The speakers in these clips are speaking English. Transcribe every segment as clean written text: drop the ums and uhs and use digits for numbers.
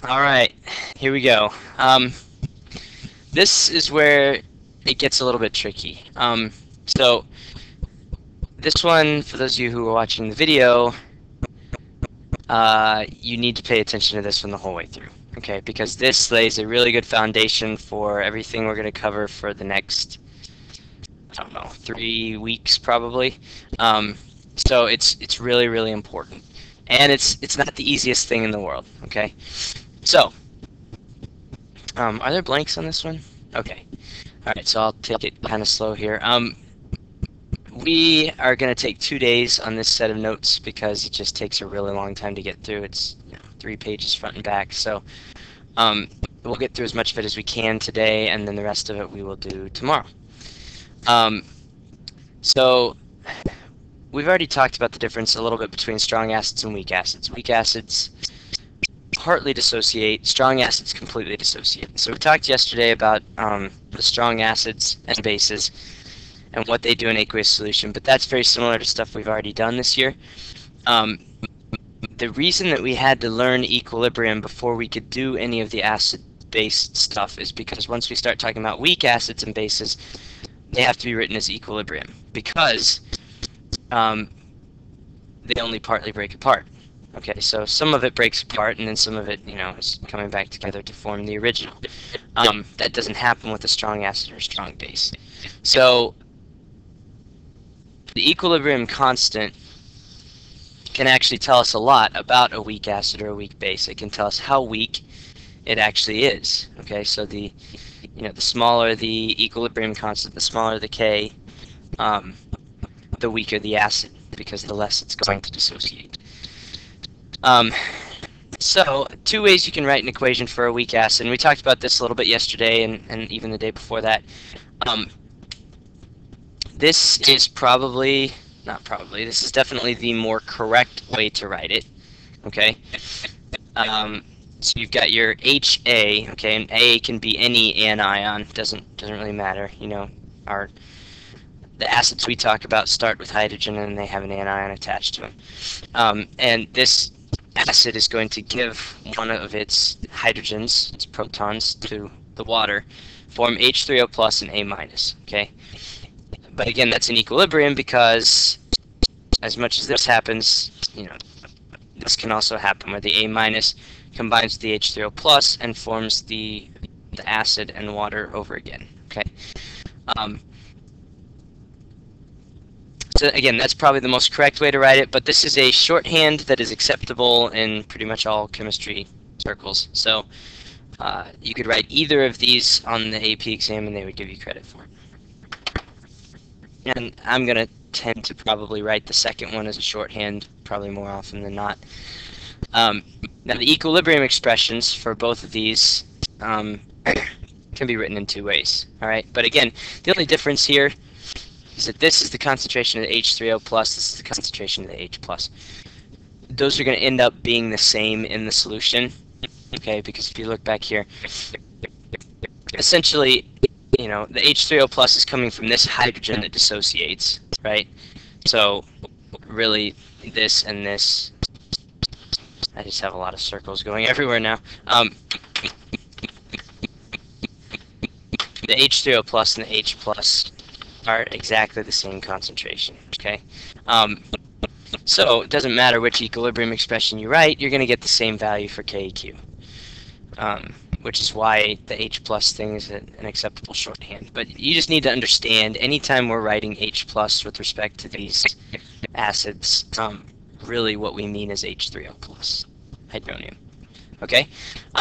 All right, here we go. This is where it gets a little bit tricky. So this one, for those of you who are watching the video, you need to pay attention to this one the whole way through, okay? Because this lays a really good foundation for everything we're going to cover for the next, I don't know, 3 weeks probably. So it's really, really important, and it's not the easiest thing in the world, okay? So, are there blanks on this one? Okay. All right, so I'll take it kind of slow here. We are going to take 2 days on this set of notes because it just takes a really long time to get through. It's 3 pages front and back, so we'll get through as much of it as we can today, and then the rest of it we will do tomorrow. So we've already talked about the difference a little bit between strong acids and weak acids. Weak acids partly dissociate, strong acids completely dissociate. So we talked yesterday about the strong acids and bases and what they do in aqueous solution, but that's very similar to stuff we've already done this year. The reason that we had to learn equilibrium before we could do any of the acid-based stuff is because once we start talking about weak acids and bases, they have to be written as equilibrium because they only partly break apart. Okay, so some of it breaks apart, and then some of it, is coming back together to form the original. That doesn't happen with a strong acid or a strong base. So the equilibrium constant can actually tell us a lot about a weak acid or a weak base. It can tell us how weak it actually is. Okay, so the smaller the equilibrium constant, the smaller the K, the weaker the acid, because the less it's going to dissociate. So 2 ways you can write an equation for a weak acid, and we talked about this a little bit yesterday and even the day before that. This is this is definitely the more correct way to write it, okay? So you've got your HA, okay, and A can be any anion, doesn't really matter, the acids we talk about start with hydrogen and they have an anion attached to them. And this acid is going to give one of its hydrogens, its protons, to the water, form H3O plus and A-, okay? But again, that's in equilibrium because as much as this happens, this can also happen where the A- combines with the H3O plus and forms the acid and water over again, okay? So again, that's probably the most correct way to write it, but this is a shorthand that is acceptable in pretty much all chemistry circles. So you could write either of these on the AP exam and they would give you credit for it. And I'm going to tend to probably write the second one as a shorthand probably more often than not. Now the equilibrium expressions for both of these can be written in 2 ways. All right, but again, the only difference here is that this is the concentration of the H3O plus, this is the concentration of the H plus. Those are going to end up being the same in the solution, okay, because if you look back here, essentially, the H3O plus is coming from this hydrogen that dissociates, right? So really this and this, I just have a lot of circles going everywhere now. The H3O plus and the H plus are exactly the same concentration, okay? So it doesn't matter which equilibrium expression you write, you're going to get the same value for KEQ, which is why the H plus thing is an acceptable shorthand. But you just need to understand, anytime we're writing H plus with respect to these acids, really what we mean is H3O plus, hydronium. Okay,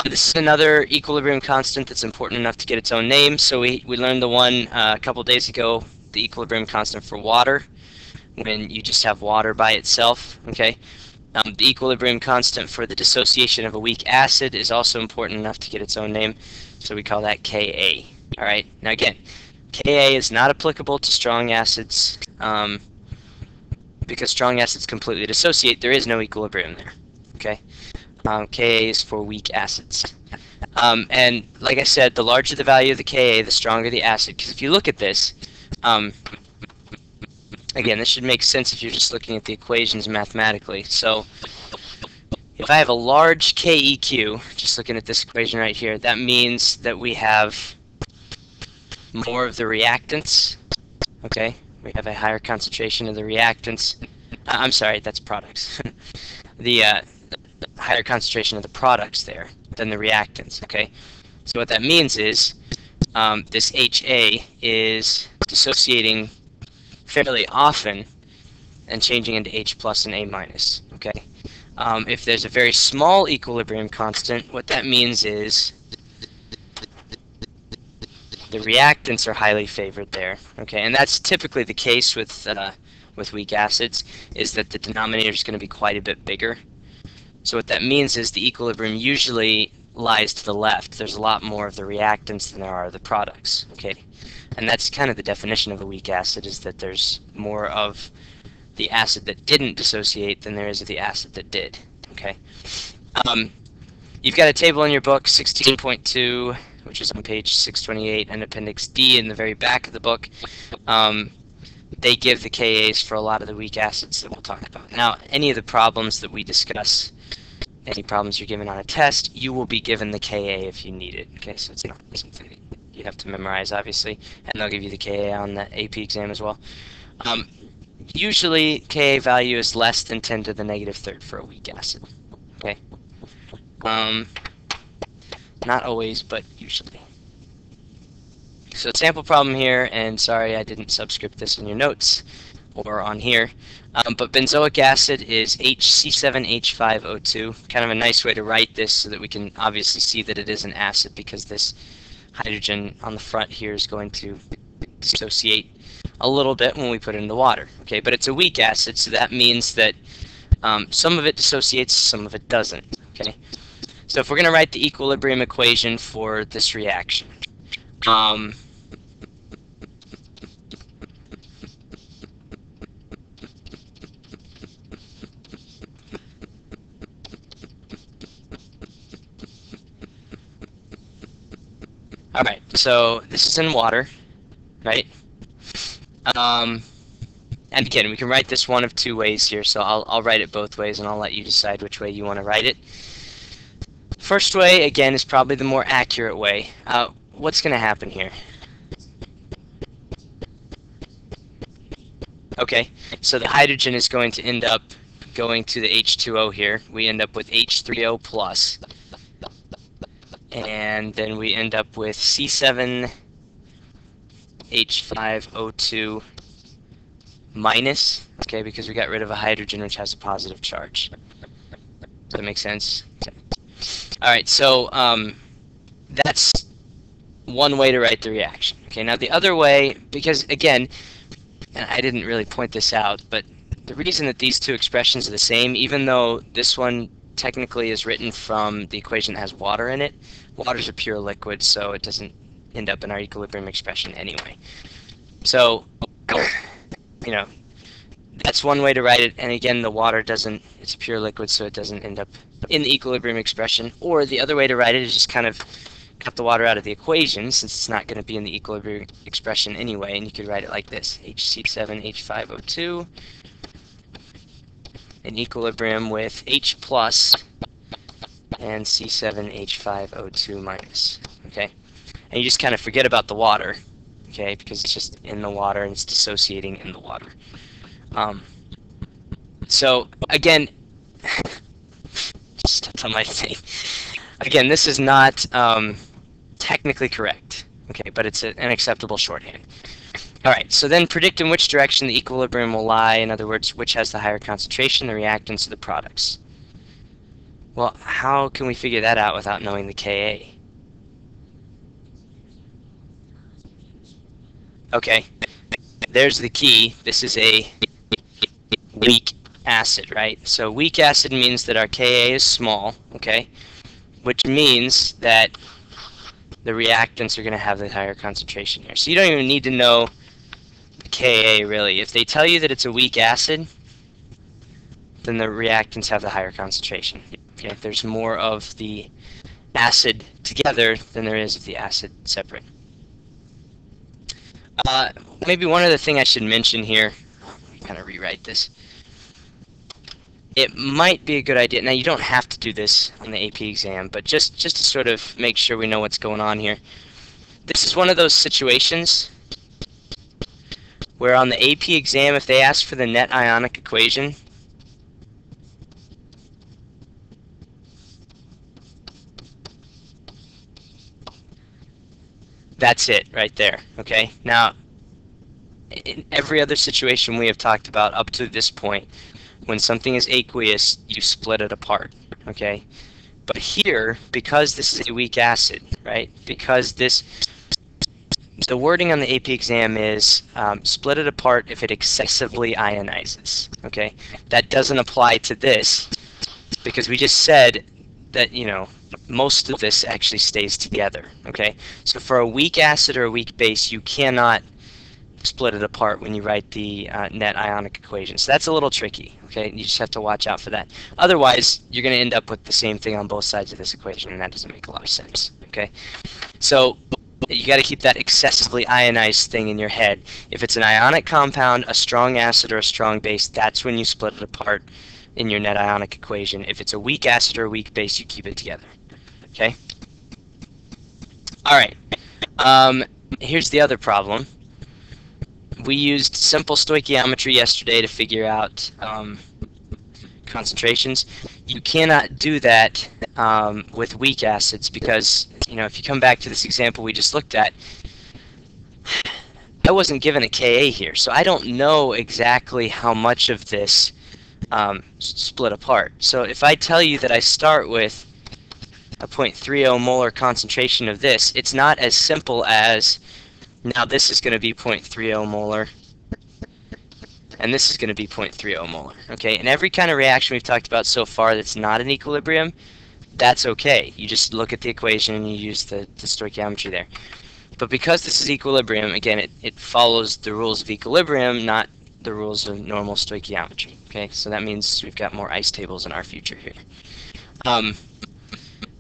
this is another equilibrium constant that's important enough to get its own name. So we learned the one a couple days ago, the equilibrium constant for water, when you just have water by itself. Okay, the equilibrium constant for the dissociation of a weak acid is also important enough to get its own name, so we call that Ka. All right, now again, Ka is not applicable to strong acids because strong acids completely dissociate. There is no equilibrium there. Okay. Ka is for weak acids. And like I said, the larger the value of the Ka, the stronger the acid. Because if you look at this, again, this should make sense if you're just looking at the equations mathematically. So If I have a large KEQ, just looking at this equation right here, that means that we have more of the reactants, okay? We have a higher concentration of the reactants. I'm sorry, that's products. The higher concentration of the products there than the reactants, okay? So what that means is this HA is dissociating fairly often and changing into H plus and A minus, okay? If there's a very small equilibrium constant, what that means is the reactants are highly favored there, okay? And that's typically the case with weak acids, is that the denominator is going to be quite a bit bigger. So what that means is the equilibrium usually lies to the left. There's a lot more of the reactants than there are the products, okay? And that's kind of the definition of a weak acid, is that there's more of the acid that didn't dissociate than there is of the acid that did, okay? You've got a table in your book, 16.2, which is on page 628, and Appendix D in the very back of the book. They give the Kas for a lot of the weak acids that we'll talk about. Now, any of the problems that we discuss, any problems you're given on a test, you will be given the Ka if you need it, okay? So it's not something you have to memorize, obviously, and they'll give you the Ka on the AP exam as well. Usually, Ka value is less than 10 to the negative third for a weak acid, okay? Not always, but usually. So sample problem here, and sorry I didn't subscript this in your notes or on here, but benzoic acid is HC7H5O2, kind of a nice way to write this so that we can obviously see that it is an acid, because this hydrogen on the front here is going to dissociate a little bit when we put it in the water, okay? But it's a weak acid, so that means that some of it dissociates, some of it doesn't, okay? So if we're going to write the equilibrium equation for this reaction, alright, so this is in water, right? And again, we can write this one of two ways here, so I'll write it both ways, and I'll let you decide which way you want to write it. First way, again, is probably the more accurate way. What's going to happen here? Okay, so the hydrogen is going to end up going to the H2O here. We end up with H3O plus. And then we end up with C7H5O2 minus, okay, because we got rid of a hydrogen which has a positive charge. Does that make sense? Okay. Alright, so that's one way to write the reaction. Okay, now the other way, because again, and I didn't really point this out, but the reason that these two expressions are the same, even though this one technically is written from the equation that has water in it, water's a pure liquid, so it doesn't end up in our equilibrium expression anyway. So, you know, that's one way to write it, and again, the water doesn't, it's a pure liquid, so it doesn't end up in the equilibrium expression. Or the other way to write it is just kind of cut the water out of the equation, since it's not going to be in the equilibrium expression anyway, and you could write it like this: HC7H5O2 in equilibrium with H plus and C7H5O2 minus, okay? And you just kind of forget about the water, okay, because it's just in the water and it's dissociating in the water. So, again, just stepped on my thing. Again, this is not technically correct, okay, but it's an acceptable shorthand. Alright, so then predict in which direction the equilibrium will lie, in other words, which has the higher concentration, the reactants or the products. Well, how can we figure that out without knowing the Ka? Okay, there's the key. This is a weak acid, right? So weak acid means that our Ka is small, okay? Which means that the reactants are going to have the higher concentration here. So you don't even need to know the Ka, really. If they tell you that it's a weak acid, then the reactants have the higher concentration. Okay, there's more of the acid together than there is of the acid separate. Maybe one other thing I should mention here, kind of rewrite this. it might be a good idea. Now, you don't have to do this on the AP exam, but just to sort of make sure we know what's going on here. This is one of those situations where on the AP exam, if they ask for the net ionic equation, that's it right there, okay? Now, in every other situation we have talked about up to this point, when something is aqueous, you split it apart, okay? But here, because this is a weak acid, right? Because the wording on the AP exam is split it apart if it excessively ionizes, okay? That doesn't apply to this because we just said that, you know, most of this actually stays together, okay? So for a weak acid or a weak base, you cannot split it apart when you write the net ionic equation. So that's a little tricky, okay? You just have to watch out for that. Otherwise, you're going to end up with the same thing on both sides of this equation, and that doesn't make a lot of sense, okay? So you got to keep that excessively ionized thing in your head. If it's an ionic compound, a strong acid, or a strong base, that's when you split it apart in your net ionic equation. If it's a weak acid or a weak base, you keep it together, okay? All right. Here's the other problem. We used simple stoichiometry yesterday to figure out concentrations. You cannot do that with weak acids because, you know, if you come back to this example we just looked at, I wasn't given a Ka here, so I don't know exactly how much of this split apart. So if I tell you that I start with a 0.30 molar concentration of this, it's not as simple as now this is going to be 0.30 molar, and this is going to be 0.30 molar. Okay, and every kind of reaction we've talked about so far that's not in equilibrium, that's okay. You just look at the equation and you use the stoichiometry there. But because this is equilibrium, again, it follows the rules of equilibrium, not the rules of normal stoichiometry. Okay, so that means we've got more ice tables in our future here.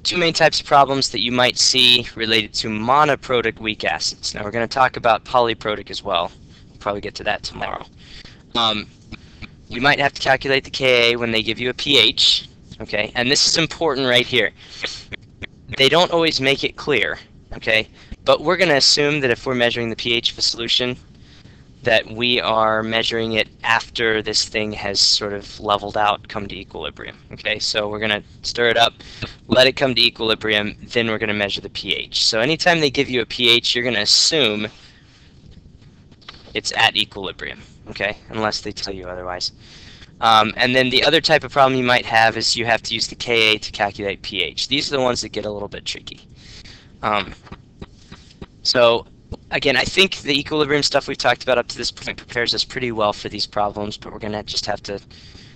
Two main types of problems that you might see related to monoprotic weak acids. Now we're going to talk about polyprotic as well. We'll probably get to that tomorrow. You might have to calculate the Ka when they give you a pH, okay? And this is important right here. They don't always make it clear, okay? But we're going to assume that if we're measuring the pH of a solution, that we are measuring it after this thing has sort of leveled out, come to equilibrium. Okay, so we're going to stir it up, let it come to equilibrium, then we're going to measure the pH. So anytime they give you a pH, you're going to assume it's at equilibrium, okay, unless they tell you otherwise. And then the other type of problem you might have is you have to use the Ka to calculate pH. These are the ones that get a little bit tricky. So again, I think the equilibrium stuff we've talked about up to this point prepares us pretty well for these problems, but we're going to just have to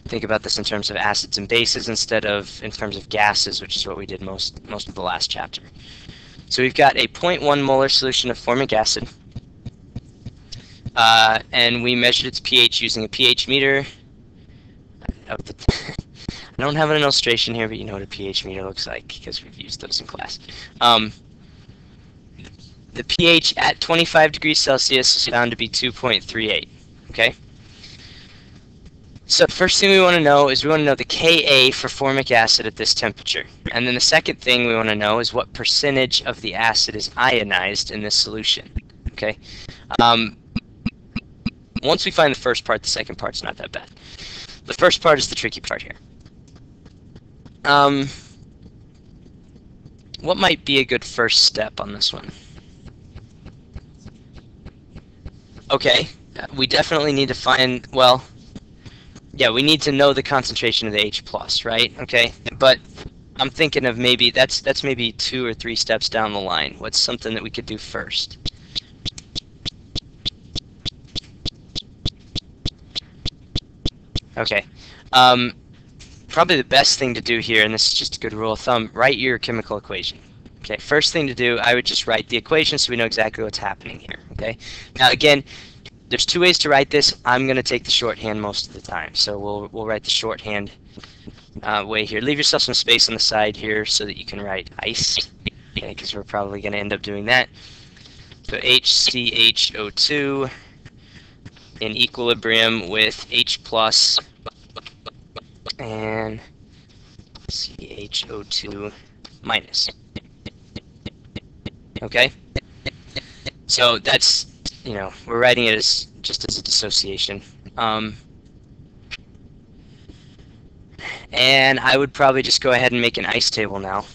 think about this in terms of acids and bases instead of in terms of gases, which is what we did most of the last chapter. So we've got a 0.1 molar solution of formic acid, and we measured its pH using a pH meter. I don't have an illustration here, but you know what a pH meter looks like because we've used those in class. The pH at 25 degrees Celsius is found to be 2.38, okay? So the first thing we want to know is we want to know the Ka for formic acid at this temperature. And then the second thing we want to know is what percentage of the acid is ionized in this solution, okay? Once we find the first part, the second part's not that bad. The first part is the tricky part here. What might be a good first step on this one? Okay, we definitely need to find, well, yeah, we need to know the concentration of the H+, right? Okay, but I'm thinking of maybe, that's maybe 2 or 3 steps down the line. What's something that we could do first? Okay, probably the best thing to do here, and this is just a good rule of thumb, write your chemical equation. Okay, first thing to do, I would just write the equation so we know exactly what's happening here, okay? Now again, there's 2 ways to write this. I'm going to take the shorthand most of the time, so we'll write the shorthand way here. Leave yourself some space on the side here so that you can write ice, okay, because we're probably going to end up doing that. So HCHO2 in equilibrium with H+, and CHO2 minus. Okay? So that's, we're writing it as just as a dissociation. And I would probably just go ahead and make an ice table now.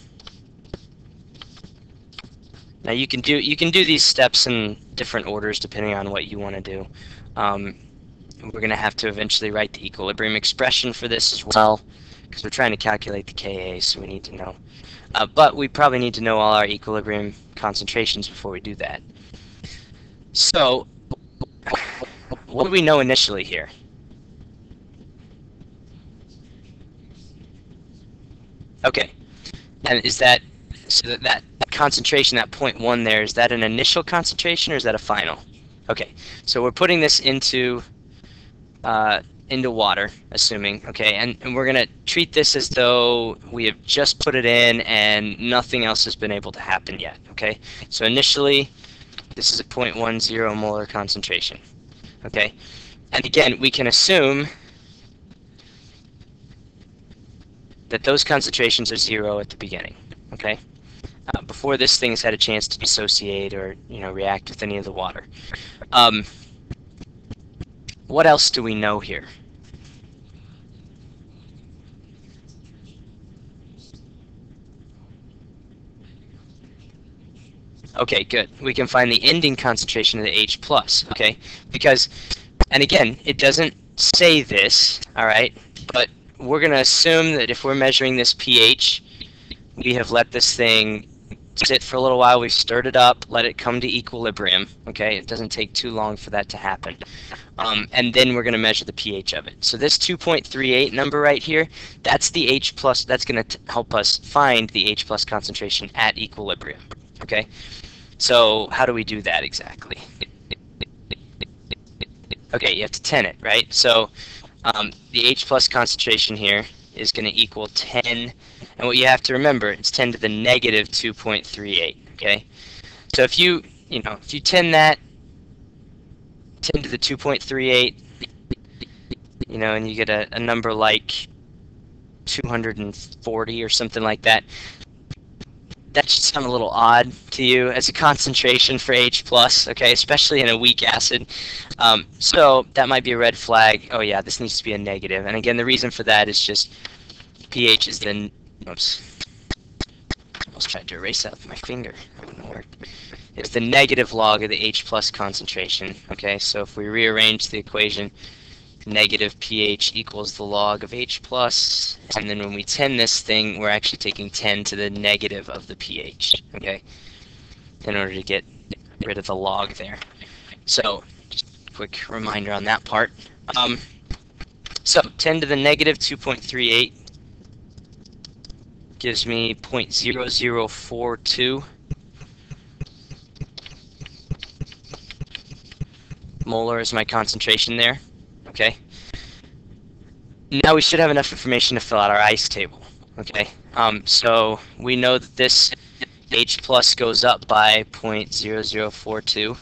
Now you can do these steps in different orders depending on what you want to do. We're going to have to eventually write the equilibrium expression for this as well, because we're trying to calculate the Ka, so we need to know. But we probably need to know all our equilibrium concentrations before we do that. So, what do we know initially here? Okay, and is that, so that concentration, that 0.1 there, is that an initial concentration or is that a final? Okay, so we're putting this into water, assuming, okay, and we're going to treat this as though we have just put it in and nothing else has been able to happen yet, okay? So initially, this is a 0.10 molar concentration, okay? And again, we can assume that those concentrations are 0 at the beginning, okay? Before this thing's had a chance to dissociate or, react with any of the water. What else do we know here? Okay, good. We can find the ending concentration of the H+, okay? Because, and again, it doesn't say this, all right? But we're going to assume that if we're measuring this pH, we have let this thing sit for a little while, we've stirred it up, let it come to equilibrium, okay? It doesn't take too long for that to happen. And then we're going to measure the pH of it. So this 2.38 number right here, that's the H+, that's going to help us find the H+ concentration at equilibrium, okay? So how do we do that exactly? Okay, you have to 10 it, right? So the H+ concentration here is going to equal 10, and what you have to remember, it's 10 to the negative 2.38, okay? So if you 10 that, 10 to the 2.38, and you get a number like 240 or something like that, that should sound a little odd to you as a concentration for H+, okay, especially in a weak acid. So that might be a red flag. Oh yeah, this needs to be a negative. And again, the reason for that is just pH is the, oops, I almost tried to erase that with my finger. That wouldn't work. It's the negative log of the H+ concentration, okay? So if we rearrange the equation, negative pH equals the log of H+, and then when we 10 this thing, we're actually taking 10 to the negative of the pH, okay, in order to get rid of the log there. So, just a quick reminder on that part. So, 10 to the negative 2.38 gives me 0.0042 molar is my concentration there. Okay. Now we should have enough information to fill out our ice table. Okay. So we know that this H+ goes up by 0.0042,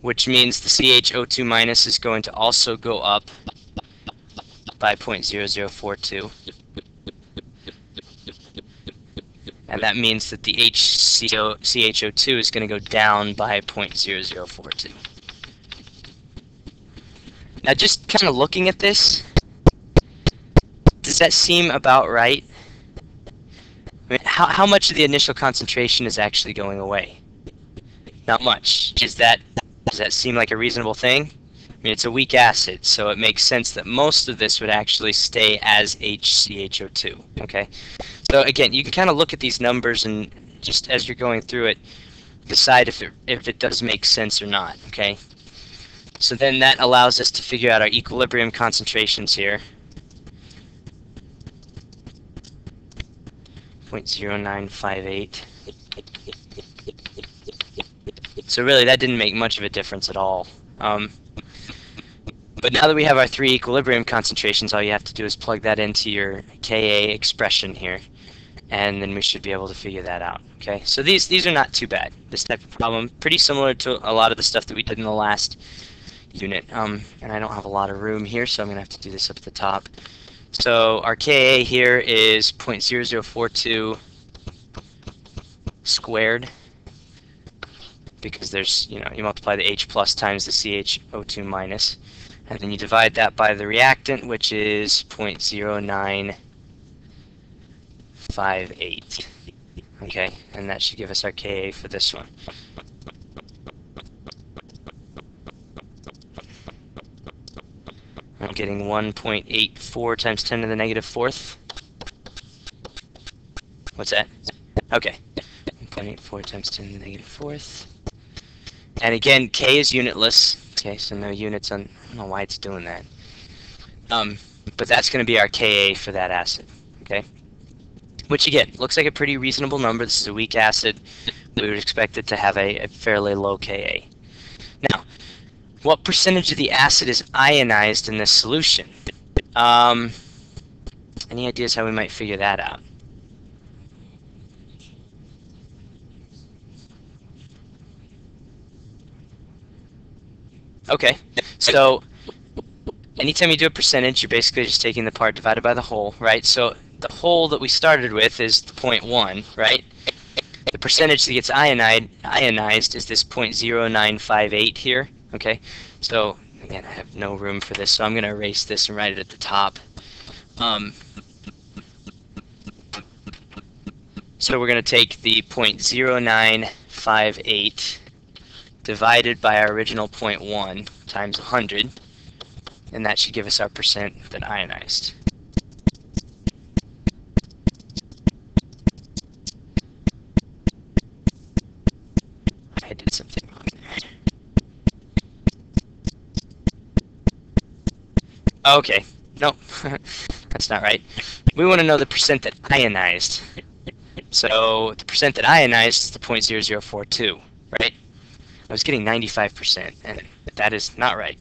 which means the CHO2 minus is going to also go up by 0.0042. And that means that the CHO2 is going to go down by 0.0042. Now, just kind of looking at this, does that seem about right? I mean, how much of the initial concentration is actually going away? Not much. Does that seem like a reasonable thing? I mean, it's a weak acid, so it makes sense that most of this would actually stay as HCHO2. Okay. So again, you can kind of look at these numbers and just as you're going through it, decide if it does make sense or not. Okay. So then that allows us to figure out our equilibrium concentrations here. 0.0958. So really, that didn't make much of a difference at all. But now that we have our three equilibrium concentrations, all you have to do is plug that into your Ka expression here, and then we should be able to figure that out. Okay, so these are not too bad. This type of problem, pretty similar to a lot of the stuff that we did in the last unit. And I don't have a lot of room here, so I'm going to have to do this up at the top. So our Ka here is 0.0042 squared, because there's, you multiply the H plus times the CHO2 minus, and then you divide that by the reactant, which is 0.0958. Okay, and that should give us our Ka for this one. I'm getting 1.84 times 10 to the negative fourth. What's that? Okay, 1.84 times 10 to the negative fourth. And again, K is unitless. Okay, so no units on. I don't know why it's doing that. But that's going to be our Ka for that acid. Okay, which again looks like a pretty reasonable number. This is a weak acid. We would expect it to have a fairly low Ka. Now, what percentage of the acid is ionized in this solution? Any ideas how we might figure that out? Okay, so anytime you do a percentage, you're basically just taking the part divided by the whole, right? So the whole that we started with is the 0.1, right? The percentage that gets ionized is this 0.0958 here, okay? So again, I have no room for this, so I'm going to erase this and write it at the top. So we're going to take the 0.0958 divided by our original 0.1 times 100, and that should give us our percent that ionized. I did something wrong there. Okay, no, that's not right. We want to know the percent that ionized. So the percent that ionized is the 0.0042, right? I was getting 95%, and that is not right.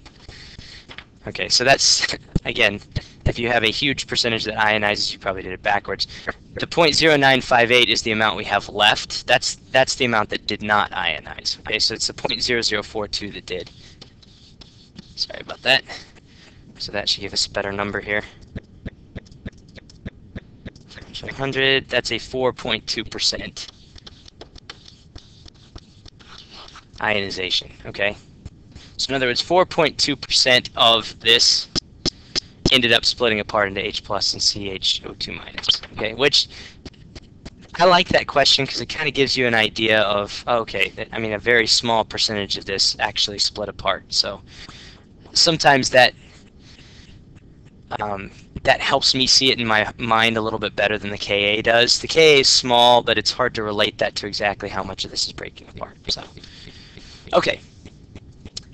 Okay, so that's, again, if you have a huge percentage that ionizes, you probably did it backwards. The 0.0958 is the amount we have left. That's the amount that did not ionize. Okay, so it's the 0.0042 that did. Sorry about that. So that should give us a better number here. 100, that's a 4.2%. ionization, okay? So in other words, 4.2% of this ended up splitting apart into H plus and CHO2 minus, okay? Which, I like that question because it kind of gives you an idea of, okay, I mean, a very small percentage of this actually split apart. So sometimes that that helps me see it in my mind a little bit better than the Ka does. The Ka is small, but it's hard to relate that to exactly how much of this is breaking apart. So, okay,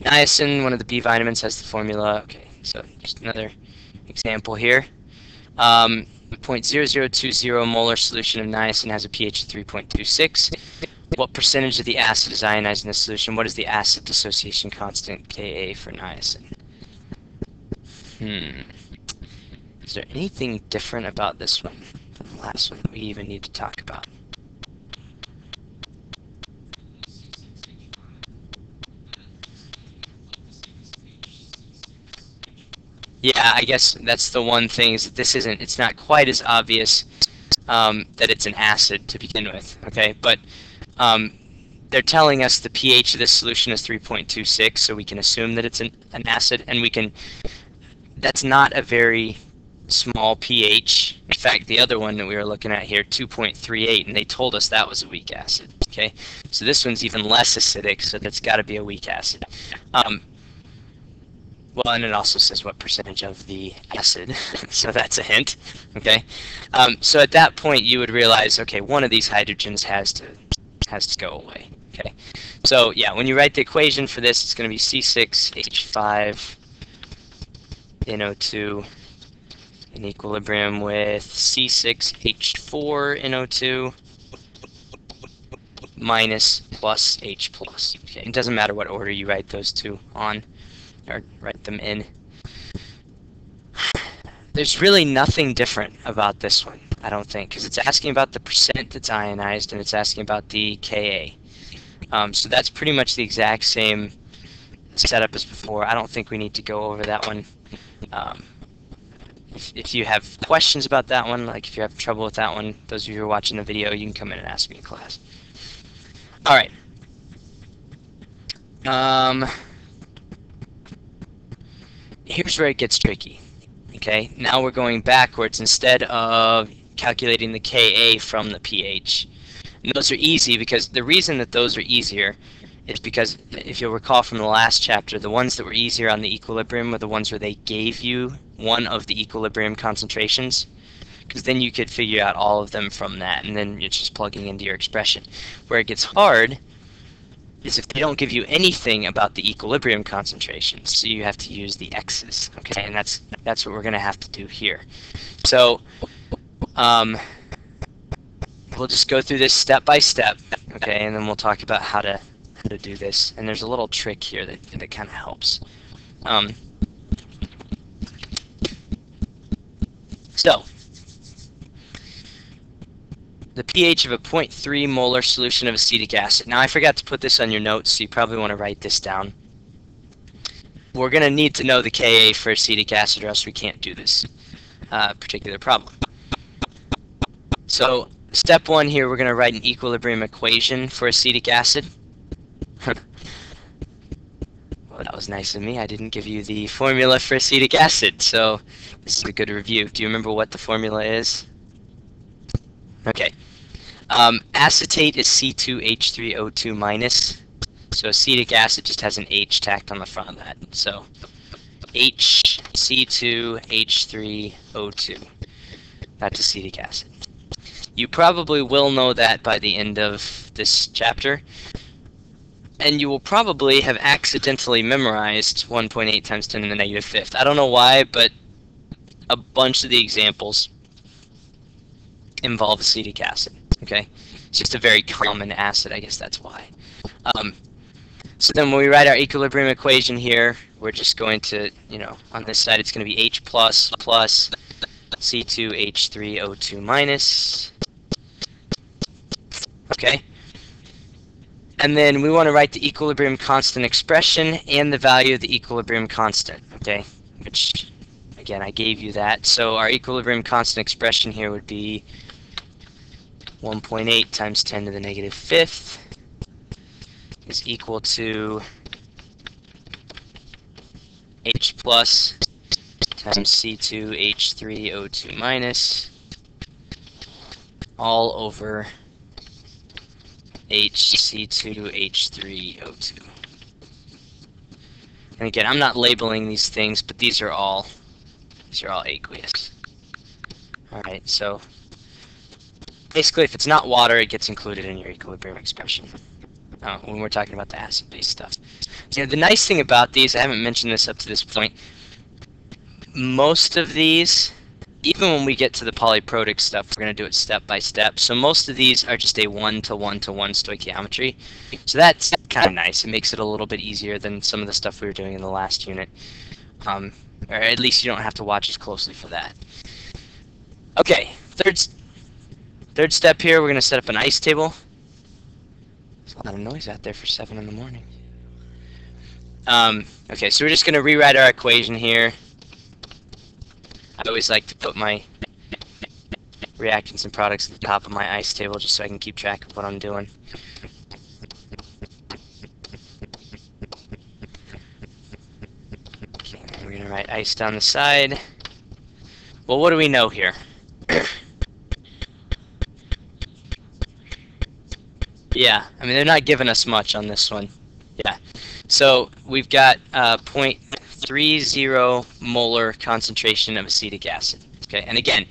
niacin, one of the B vitamins, has the formula. Okay, so just another example here. 0.0020 molar solution of niacin has a pH of 3.26. What percentage of the acid is ionized in this solution? What is the acid dissociation constant, Ka, for niacin? Is there anything different about this one than the last one that we even need to talk about? Yeah, I guess that's the one thing, is that this isn't, it's not quite as obvious that it's an acid to begin with, okay? But they're telling us the pH of this solution is 3.26, so we can assume that it's an acid, and we can, that's not a very small pH. In fact, the other one that we were looking at here, 2.38, and they told us that was a weak acid, okay? So this one's even less acidic, so that's got to be a weak acid. Well, and it also says what percentage of the acid, so that's a hint, okay? So at that point, you would realize, okay, one of these hydrogens has to go away, okay? So yeah, when you write the equation for this, it's going to be C6H5NO2 in equilibrium with C6H4NO2 minus plus H plus. Okay, it doesn't matter what order you write those two on, or write them in. There's really nothing different about this one, I don't think, because it's asking about the percent that's ionized and it's asking about the Ka. So that's pretty much the exact same setup as before. I don't think we need to go over that one. If you have questions about that one, like if you have trouble with that one, those of you who are watching the video, you can come in and ask me in class. All right. Here's where it gets tricky. Okay, now we're going backwards instead of calculating the Ka from the pH. And those are easy because the reason that those are easier is because, if you'll recall from the last chapter, the ones that were easier on the equilibrium were the ones where they gave you one of the equilibrium concentrations, because then you could figure out all of them from that, and then it's just plugging into your expression. Where it gets hard is if they don't give you anything about the equilibrium concentrations, so you have to use the x's, okay? And that's what we're going to have to do here. So we'll just go through this step by step, okay, and then we'll talk about how to do this. And there's a little trick here that kind of helps. So the pH of a 0.3 molar solution of acetic acid. Now, I forgot to put this on your notes, so you probably want to write this down. We're going to need to know the Ka for acetic acid, or else we can't do this particular problem. So step one here, we're going to write an equilibrium equation for acetic acid. Well, that was nice of me. I didn't give you the formula for acetic acid, so this is a good review. Do you remember what the formula is? Okay. Acetate is C2H3O2 minus. So acetic acid just has an H tacked on the front of that. So HC2H3O2. That's acetic acid. You probably will know that by the end of this chapter. And you will probably have accidentally memorized 1.8 times 10 to the negative fifth. I don't know why, but a bunch of the examples involve acetic acid. Okay, it's just a very common acid. I guess that's why. So then when we write our equilibrium equation here, we're just going to, on this side it's going to be H plus C2H3O2 minus. Okay. And then we want to write the equilibrium constant expression and the value of the equilibrium constant, okay? Which, again, I gave you that. So our equilibrium constant expression here would be 1.8 times 10 to the negative fifth is equal to H plus times C2H3O2 minus all over HC2H3O2. And again, I'm not labeling these things, but these are all aqueous. Alright, so basically if it's not water, it gets included in your equilibrium expression when we're talking about the acid-based stuff. The nice thing about these, I haven't mentioned this up to this point, most of these, even when we get to the polyprotic stuff, we're going to do it step by step. So most of these are just a 1-to-1-to-1 stoichiometry. So that's kind of nice. It makes it a little bit easier than some of the stuff we were doing in the last unit. Or at least you don't have to watch as closely for that. Okay, third step here, we're going to set up an ice table. There's a lot of noise out there for 7 in the morning. Okay, so we're just going to rewrite our equation here. I always like to put my reactants and products at the top of my ice table just so I can keep track of what I'm doing. Okay, we're going to write ice down the side. Well, what do we know here? Yeah, I mean, they're not giving us much on this one. Yeah, so we've got 0.30 molar concentration of acetic acid. Okay, and again,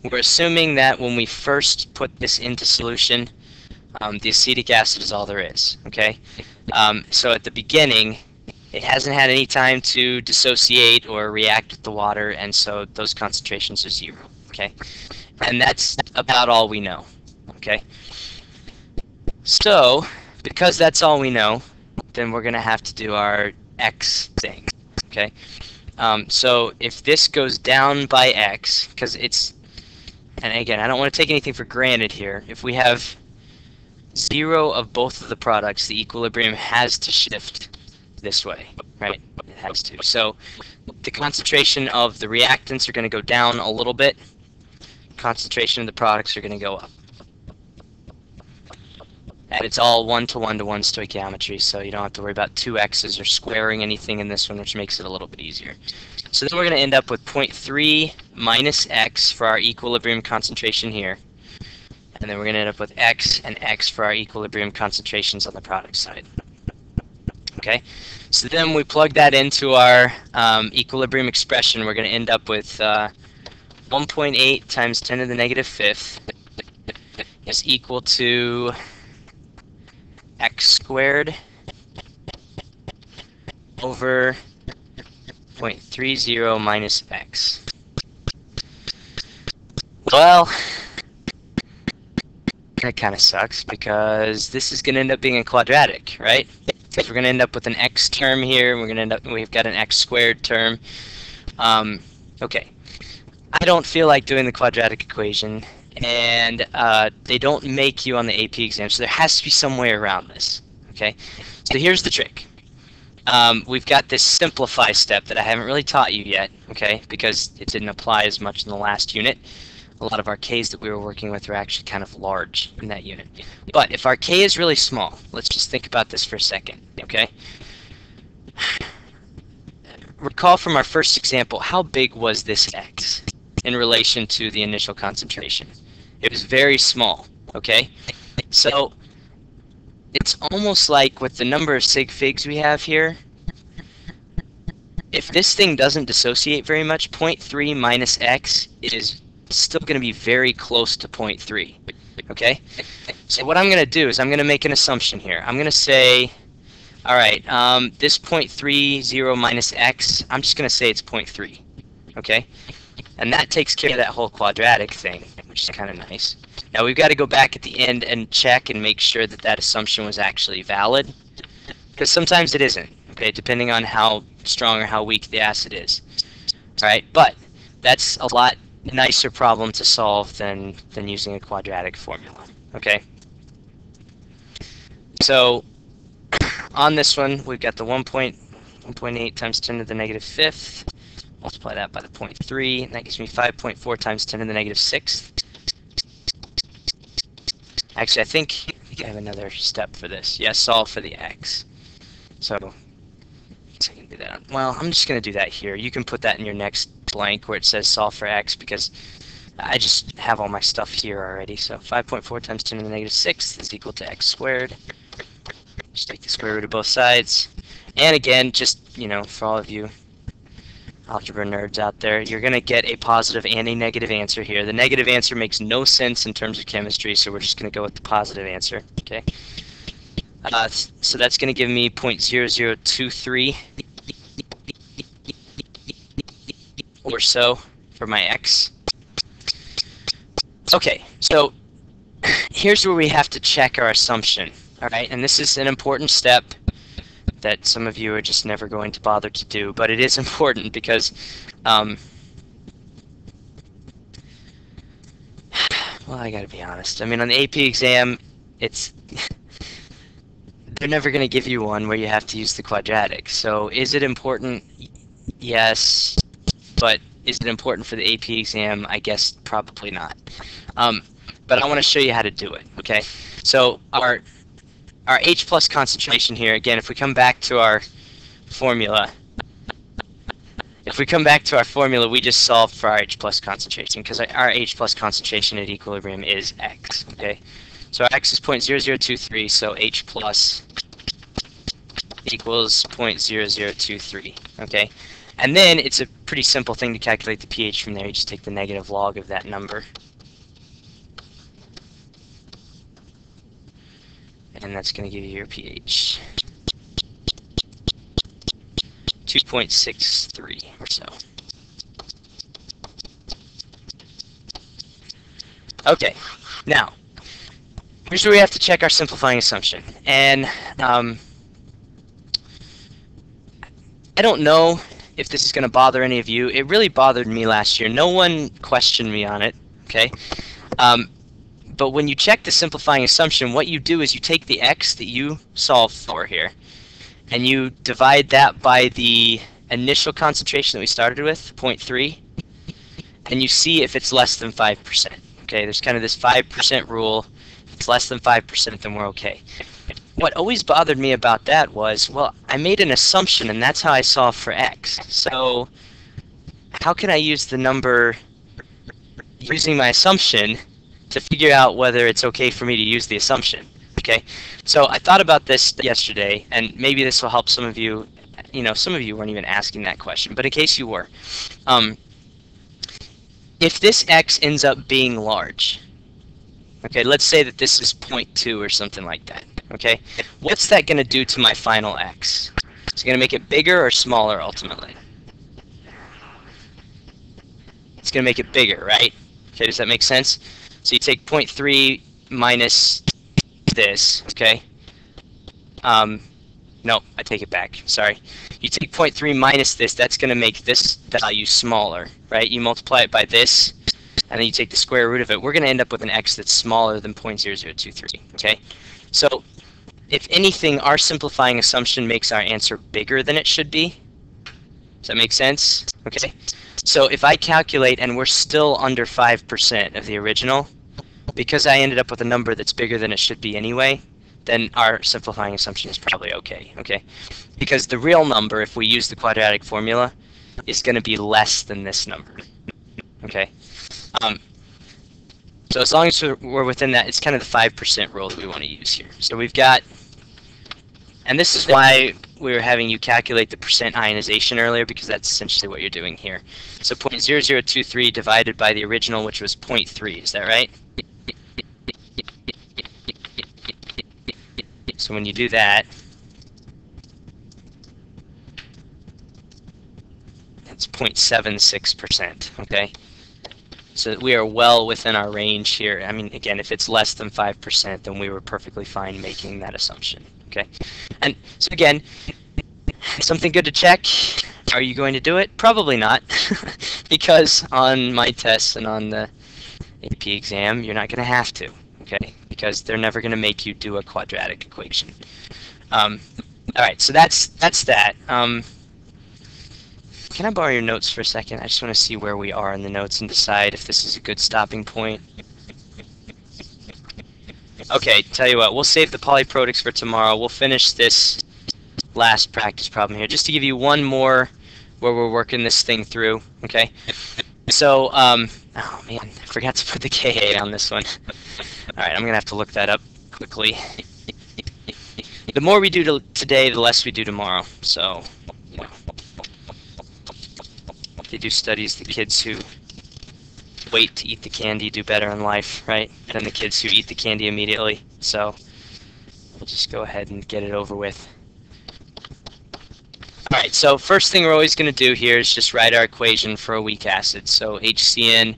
we're assuming that when we first put this into solution, the acetic acid is all there is. Okay, so at the beginning, it hasn't had any time to dissociate or react with the water, and so those concentrations are 0. Okay, and that's about all we know. Okay, so because that's all we know, then we're going to have to do our X thing. Okay, so if this goes down by X, because it's, and again, I don't want to take anything for granted here. If we have 0 of both of the products, the equilibrium has to shift this way, right? It has to. So the concentration of the reactants are going to go down a little bit. Concentration of the products are going to go up. And it's all 1-to-1-to-1 stoichiometry, so you don't have to worry about 2x's or squaring anything in this one, which makes it a little bit easier. So then we're going to end up with 0.3 minus x for our equilibrium concentration here. And then we're going to end up with x and x for our equilibrium concentrations on the product side. Okay, so then we plug that into our equilibrium expression. We're going to end up with 1.8 times 10 to the negative fifth is equal to x squared over 0.30 minus x. Well, that kind of sucks because this is going to end up being a quadratic, right? Because we're going to end up with an x term here. We're going to end up, we've got an x squared term. Okay, I don't feel like doing the quadratic equation, and they don't make you on the AP exam, so there has to be some way around this. Okay, so here's the trick. We've got this simplify step that I haven't really taught you yet, okay, because it didn't apply as much in the last unit. A lot of our k's that we were working with are actually kind of large in that unit. But if our k is really small, let's just think about this for a second, okay? Recall from our first example, how big was this x in relation to the initial concentration? It was very small, okay? So it's almost like with the number of sig figs we have here, if this thing doesn't dissociate very much, 0.3 minus x is still going to be very close to 0.3, okay? So what I'm going to do is I'm going to make an assumption here. I'm going to say, all right, this 0.30 minus x, I'm just going to say it's 0.3, okay? And that takes care of that whole quadratic thing, which is kind of nice. Now we've got to go back at the end and check and make sure that that assumption was actually valid, because sometimes it isn't, okay, depending on how strong or how weak the acid is. All right, but that's a lot nicer problem to solve than using a quadratic formula, okay? So on this one, we've got the 1.8 times 10 to the negative fifth. Multiply that by the 0.3, and that gives me 5.4 times 10 to the negative sixth. Actually, I think I have another step for this. Yes, solve for the x. So I can do that. Well, I'm just going to do that here. You can put that in your next blank where it says solve for x, because I just have all my stuff here already. So 5.4 times 10 to the negative sixth is equal to x squared. Just take the square root of both sides. And again, just, you know, for all of you algebra nerds out there, you're going to get a positive and a negative answer here. The negative answer makes no sense in terms of chemistry, so we're just going to go with the positive answer, okay? So that's going to give me 0.0023 or so for my x. Okay, so here's where we have to check our assumption, all right? And this is an important step that some of you are just never going to bother to do, but it is important because, well, I gotta be honest. I mean, on the AP exam, it's they're never going to give you one where you have to use the quadratic. So is it important? Yes, but is it important for the AP exam? I guess probably not. But I want to show you how to do it, okay? So our H plus concentration here, again, if we come back to our formula, we just solved for our H plus concentration, because our H plus concentration at equilibrium is x, okay? So our x is 0.0023, so H plus equals 0.0023, okay? And then it's a pretty simple thing to calculate the pH from there. You just take the negative log of that number. And that's going to give you your pH. 2.63 or so. Okay, now, here's where we have to check our simplifying assumption. And I don't know if this is going to bother any of you. It really bothered me last year. No one questioned me on it, okay? But when you check the simplifying assumption, what you do is you take the x that you solve for here, and you divide that by the initial concentration that we started with, 0.3, and you see if it's less than 5%. Okay, there's kind of this 5% rule. If it's less than 5%, then we're okay. What always bothered me about that was, well, I made an assumption, and that's how I solved for x. So how can I use the number using my assumption to figure out whether it's okay for me to use the assumption? Okay, so I thought about this yesterday, and maybe this will help some of you. You know, some of you weren't even asking that question, but in case you were, if this x ends up being large, okay, let's say that this is 0.2 or something like that, okay, what's that going to do to my final x? Is it going to make it bigger or smaller ultimately? It's going to make it bigger, right? Okay, does that make sense? So you take 0.3 minus this, okay? No, I take it back, sorry. You take 0.3 minus this, that's going to make this value smaller, right? You multiply it by this, and then you take the square root of it. We're going to end up with an x that's smaller than 0.0023, okay? So, if anything, our simplifying assumption makes our answer bigger than it should be. Does that make sense? Okay. So if I calculate and we're still under 5% of the original, because I ended up with a number that's bigger than it should be anyway, then our simplifying assumption is probably okay, okay? Because the real number, if we use the quadratic formula, is going to be less than this number, okay? So as long as we're within that, it's kind of the 5% rule that we want to use here. So we've got, and this is why we were having you calculate the percent ionization earlier, because that's essentially what you're doing here. So 0.0023 divided by the original, which was 0.3, is that right? So when you do that, it's 0.76%, okay? So we are well within our range here. I mean, again, if it's less than 5%, then we were perfectly fine making that assumption, okay? And so again, something good to check. Are you going to do it? Probably not, because on my tests and on the AP exam, you're not going to have to, okay? Because they're never going to make you do a quadratic equation. All right, so that's that. Can I borrow your notes for a second? I just want to see where we are in the notes and decide if this is a good stopping point. Okay, tell you what, we'll save the polyprotics for tomorrow. We'll finish this last practice problem here, just to give you one more where we're working this thing through, okay? So, oh man, I forgot to put the Ka on this one. Alright, I'm going to have to look that up quickly. The more we do today, the less we do tomorrow. So, you know, they do studies, the kids who wait to eat the candy do better in life, right, than the kids who eat the candy immediately. So, we'll just go ahead and get it over with. Alright, so first thing we're always going to do here is just write our equation for a weak acid. So HCN,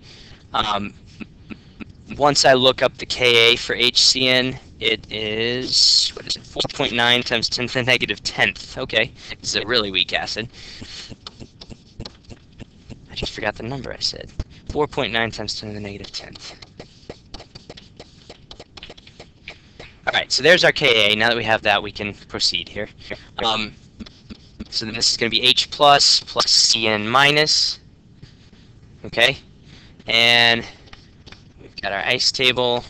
once I look up the Ka for HCN, it is, what is it, 4.9 times 10 to the negative 10th. Okay, this is a really weak acid. I just forgot the number I said. 4.9 times 10 to the negative 10th. Alright, so there's our Ka. Now that we have that, we can proceed here. So then this is going to be H plus Cn minus. Okay, and we've got our ice table.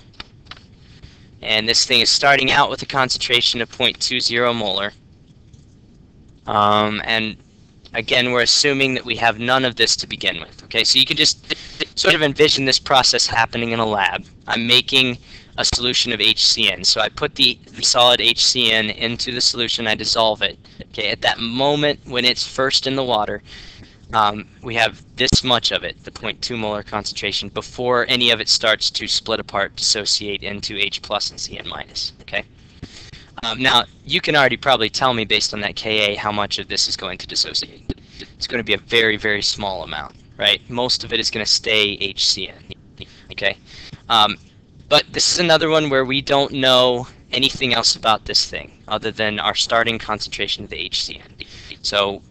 And this thing is starting out with a concentration of 0.20 molar. And again, we're assuming that we have none of this to begin with. Okay, so you can just sort of envision this process happening in a lab. I'm making a solution of HCN. So I put the solid HCN into the solution, I dissolve it. Okay, at that moment when it's first in the water, we have this much of it, the 0.2 molar concentration, before any of it starts to split apart, dissociate into H plus and Cn minus. Okay. Now, you can already probably tell me based on that Ka how much of this is going to dissociate. It's going to be a very, very small amount, right? Most of it is going to stay HCN. Okay. But this is another one where we don't know anything else about this thing other than our starting concentration of the HCN. So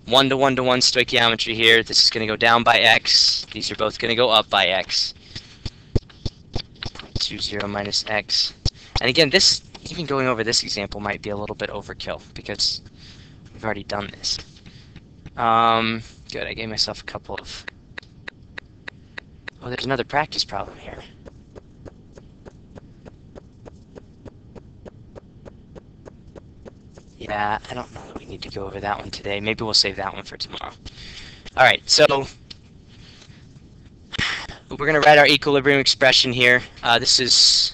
1-to-1-to-1 stoichiometry here. This is going to go down by x. These are both going to go up by x. 0.20 minus x. And again, this, even going over this example might be a little bit overkill because We've already done this. Good, I gave myself a couple of... Oh, there's another practice problem here. Yeah, I don't know that we need to go over that one today. Maybe we'll save that one for tomorrow. Alright, so we're going to write our equilibrium expression here. This is,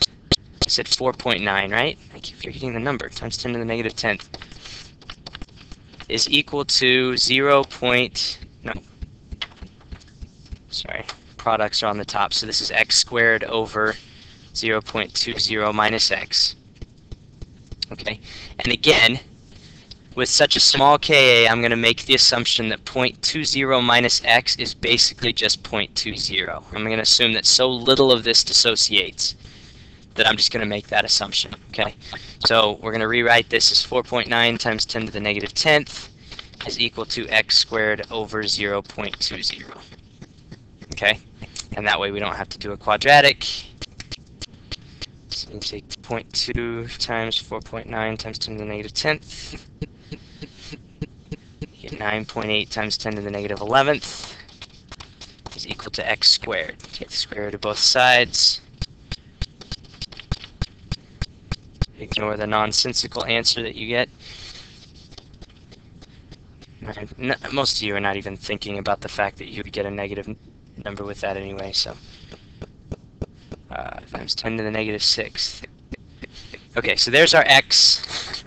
I said 4.9, right? I keep forgetting the number. Times 10 to the negative 10th. Is equal to 0. No. Sorry, products are on the top. So this is x squared over 0.20 minus x. Okay, and again, with such a small Ka, I'm going to make the assumption that 0.20 minus x is basically just 0.20. I'm going to assume that so little of this dissociates that I'm just going to make that assumption. Okay, so we're going to rewrite this as 4.9 times 10 to the negative 10th is equal to x squared over 0.20. Okay, and that way we don't have to do a quadratic. So you take 0.2 times 4.9 times 10 to the negative 10th. You get 9.8 times 10 to the negative 11th is equal to x squared. Take the square root of both sides. Ignore the nonsensical answer that you get. Most of you are not even thinking about the fact that you would get a negative number with that anyway, so times 10 to the negative 6th. Okay, so there's our x.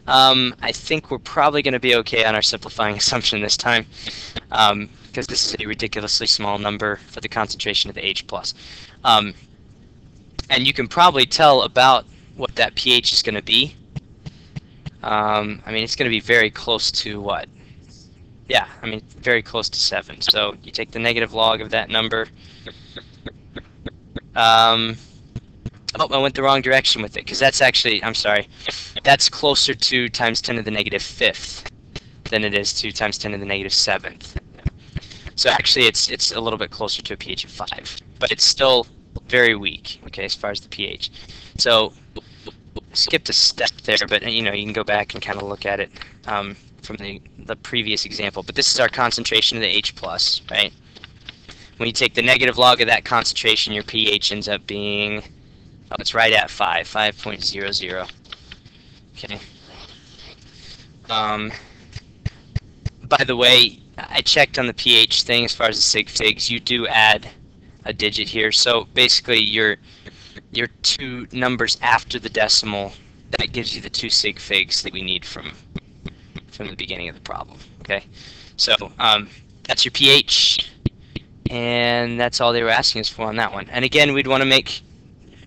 I think we're probably going to be okay on our simplifying assumption this time, because this is a ridiculously small number for the concentration of the H+. And you can probably tell about what that pH is going to be. I mean, it's going to be very close to what? Yeah, I mean, very close to 7. So you take the negative log of that number. Oh, I went the wrong direction with it, because that's actually, I'm sorry, that's closer to times 10 to the negative 5th than it is to times 10 to the negative 7th. So actually, it's a little bit closer to a pH of 5, but it's still very weak, okay, as far as the pH. So skipped a step there, but you know, you can go back and kind of look at it from the previous example. But this is our concentration of the H+, right? When you take the negative log of that concentration, your pH ends up being, oh, it's right at 5.00. Okay. By the way, I checked on the pH thing as far as the sig figs. You do add a digit here, so basically your two numbers after the decimal, that gives you the 2 sig figs that we need from the beginning of the problem. Okay, so that's your pH, and that's all they were asking us for on that one. And again, we'd want to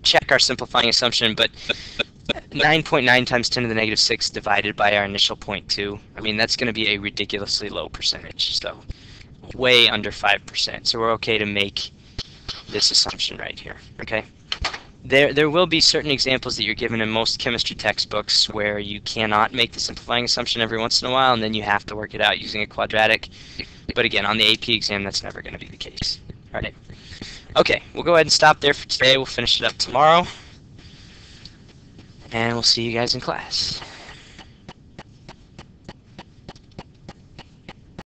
check our simplifying assumption, but 9.9 times 10 to the negative 6 divided by our initial 0.2, I mean, that's going to be a ridiculously low percentage, so way under 5%. So we're okay to make this assumption right here. Okay. There will be certain examples that you're given in most chemistry textbooks where you cannot make the simplifying assumption every once in a while, and then you have to work it out using a quadratic. But again, on the AP exam, that's never going to be the case. All right. Okay, we'll go ahead and stop there for today. We'll finish it up tomorrow, and we'll see you guys in class.